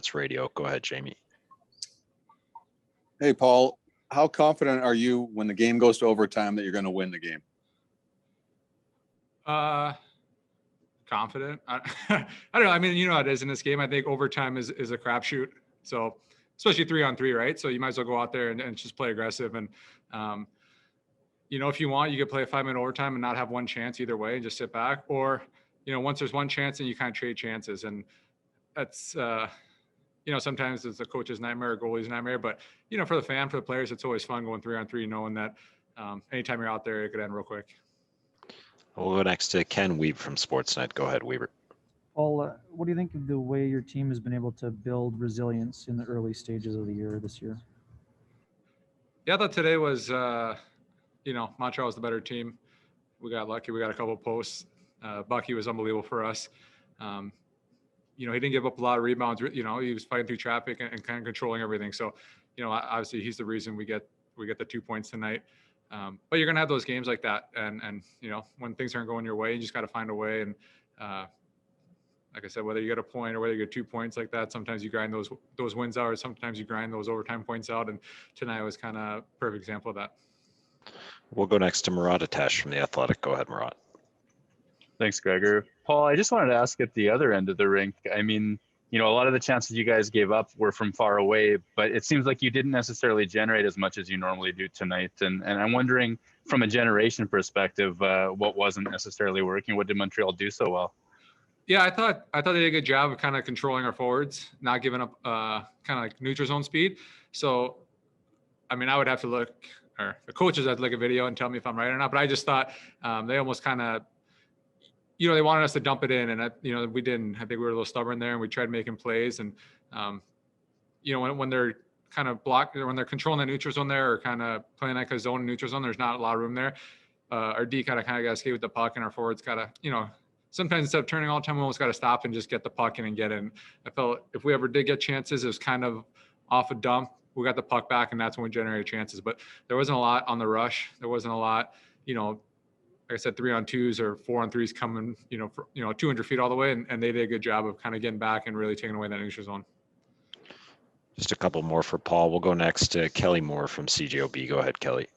Stats Radio. Go ahead, Jamie. Hey, Paul, how confident are you when the game goes to overtime that you're going to win the game? Confident. I don't know. I mean, you know how it is in this game. I think overtime is a crapshoot. So especially 3-on-3, right? So you might as well go out there and just play aggressive. And, you know, if you want, you could play a 5-minute overtime and not have one chance either way and just sit back. Or, you know, once there's one chance, then you kind of trade chances. And that's, you know, sometimes it's a coach's nightmare or goalie's nightmare. But, you know, for the fan, for the players, it's always fun going 3-on-3, knowing that anytime you're out there, it could end real quick. We'll go next to Ken Weeb from Sportsnet. Go ahead, Weaver. Paul, what do you think of the way your team has been able to build resilience in the early stages of the year this year? Yeah, I thought today was, you know, Montreal was the better team. We got lucky. We got a couple of posts. Bucky was unbelievable for us. You know, he didn't give up a lot of rebounds. You know, he was fighting through traffic and kind of controlling everything. So, you know, obviously he's the reason we get the 2 points tonight. But you're going to have those games like that. And, you know, when things aren't going your way, you just got to find a way. And like I said, whether you get a point or whether you get 2 points like that, sometimes you grind those wins out, or sometimes you grind those overtime points out. And tonight was kind of a perfect example of that. We'll go next to Murat Atesh from The Athletic. Go ahead, Murat. Thanks, Gregor. Paul, I just wanted to ask at the other end of the rink, I mean, you know, a lot of the chances you guys gave up were from far away, but it seems like you didn't necessarily generate as much as you normally do tonight. And I'm wondering, from a generation perspective, what wasn't necessarily working? What did Montreal do so well? Yeah, I thought they did a good job of kind of controlling our forwards, not giving up kind of like neutral zone speed. So, I mean, I would have to look, or the coaches had to look at video and tell me if I'm right or not. But I just thought they almost kind of, you know, they wanted us to dump it in, and you know, we didn't. I think we were a little stubborn there, and we tried making plays. And you know, when they're kind of blocked, when they're controlling the neutral zone there, or kind of playing like a zone and neutral zone, there's not a lot of room there. Our D kind of got to skate with the puck, and our forwards got to, you know, sometimes instead of turning all the time, we almost got to stop and just get the puck in and get in. I felt if we ever did get chances, it was kind of off a dump. We got the puck back, and that's when we generated chances. But there wasn't a lot on the rush. There wasn't a lot, you know, like I said, 3-on-2s or 4-on-3s coming, you know, 200 feet all the way. And they did a good job of kind of getting back and really taking away that neutral zone. Just a couple more for Paul. We'll go next to Kelly Moore from CJOB. Go ahead, Kelly.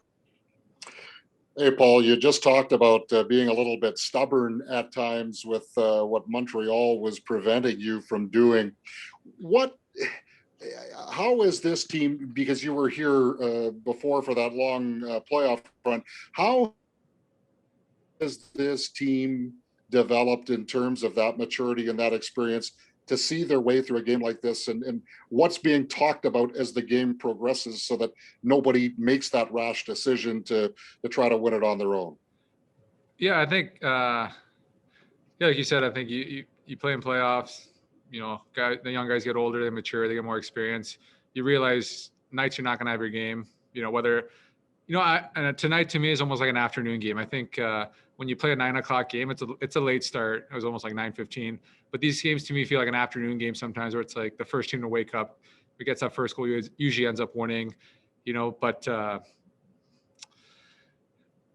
Hey, Paul, you just talked about being a little bit stubborn at times with what Montreal was preventing you from doing. How is this team, because you were here before for that long playoff run, how has this team developed in terms of that maturity and that experience to see their way through a game like this, and what's being talked about as the game progresses so that nobody makes that rash decision to try to win it on their own? Yeah, I think, yeah, like you said, I think you play in playoffs, you know, the young guys get older, they mature, they get more experience. You realize nights you're not going to have your game, you know, whether, you know, and tonight to me is almost like an afternoon game. I think when you play a 9 o'clock game, it's a late start. It was almost like 9:15. But these games to me feel like an afternoon game sometimes, where it's like the first team to wake up, who gets that first goal, usually ends up winning, you know. But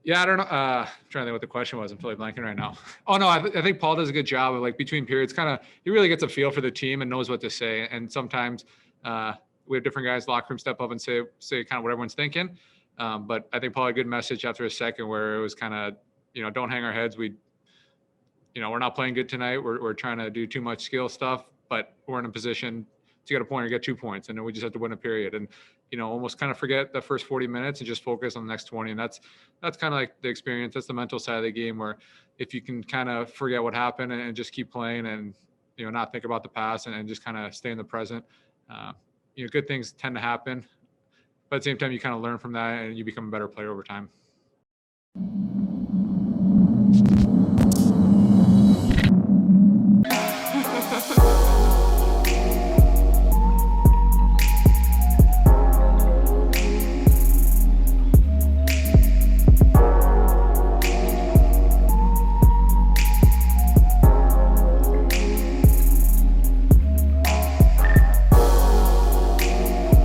yeah, I don't know. I'm trying to think what the question was. I'm totally blanking right now. Oh no, I think Paul does a good job of, like, between periods, kind of, he really gets a feel for the team and knows what to say. And sometimes we have different guys in the locker room step up and say kind of what everyone's thinking. But I think Paul had a good message after a second where it was kind of, you know, don't hang our heads. You know, we're not playing good tonight. We're trying to do too much skill stuff, but we're in a position to get a point or get 2 points, and then we just have to win a period. And, you know, almost kind of forget the first 40 minutes and just focus on the next 20. And that's kind of like the experience. That's the mental side of the game, where if you can kind of forget what happened and just keep playing and, you know, not think about the past and just kind of stay in the present, you know, good things tend to happen. But at the same time, you kind of learn from that and you become a better player over time.